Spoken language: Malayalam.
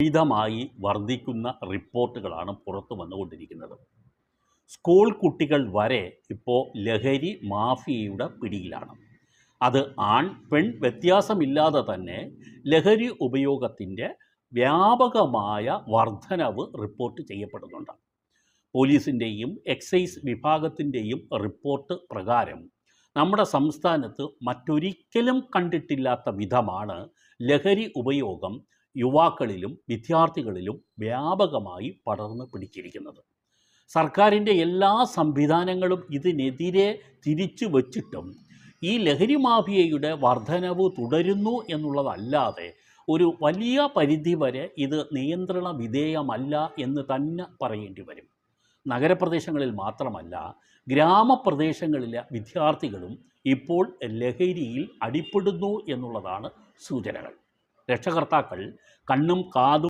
അമിതമായി വർദ്ധിക്കുന്ന റിപ്പോർട്ടുകളാണ് പുറത്തു വന്നുകൊണ്ടിരിക്കുന്നത്. സ്കൂൾ കുട്ടികൾ വരെ ഇപ്പോൾ ലഹരി മാഫിയയുടെ പിടിയിലാണ്. അത് ആൺ പെൺ വ്യത്യാസമില്ലാതെ തന്നെ ലഹരി ഉപയോഗത്തിൻ്റെ വ്യാപകമായ വർധനവ് റിപ്പോർട്ട് ചെയ്യപ്പെടുന്നുണ്ട്. പോലീസിൻ്റെയും എക്സൈസ് വിഭാഗത്തിൻ്റെയും റിപ്പോർട്ട് പ്രകാരം നമ്മുടെ സംസ്ഥാനത്ത് മറ്റൊരിക്കലും കണ്ടിട്ടില്ലാത്ത വിധമാണ് ലഹരി ഉപയോഗം യുവാക്കളിലും വിദ്യാർത്ഥികളിലും വ്യാപകമായി പടർന്നു പിടിച്ചിരിക്കുന്നത്. സർക്കാരിൻ്റെ എല്ലാ സംവിധാനങ്ങളും ഇതിനെതിരെ തിരിച്ചു വച്ചിട്ടും ഈ ലഹരി മാഫിയയുടെ വർധനവ് തുടരുന്നു എന്നുള്ളതല്ലാതെ ഒരു വലിയ പരിധിവരെ ഇത് നിയന്ത്രണ വിധേയമല്ല എന്ന് തന്നെ പറയേണ്ടി വരും. നഗരപ്രദേശങ്ങളിൽ മാത്രമല്ല, ഗ്രാമപ്രദേശങ്ങളിലെ വിദ്യാർത്ഥികളും ഇപ്പോൾ ലഹരിയിൽ അടിപ്പെടുന്നു എന്നുള്ളതാണ് സൂചനകൾ. രക്ഷകർത്താക്കൾ കണ്ണും കാതും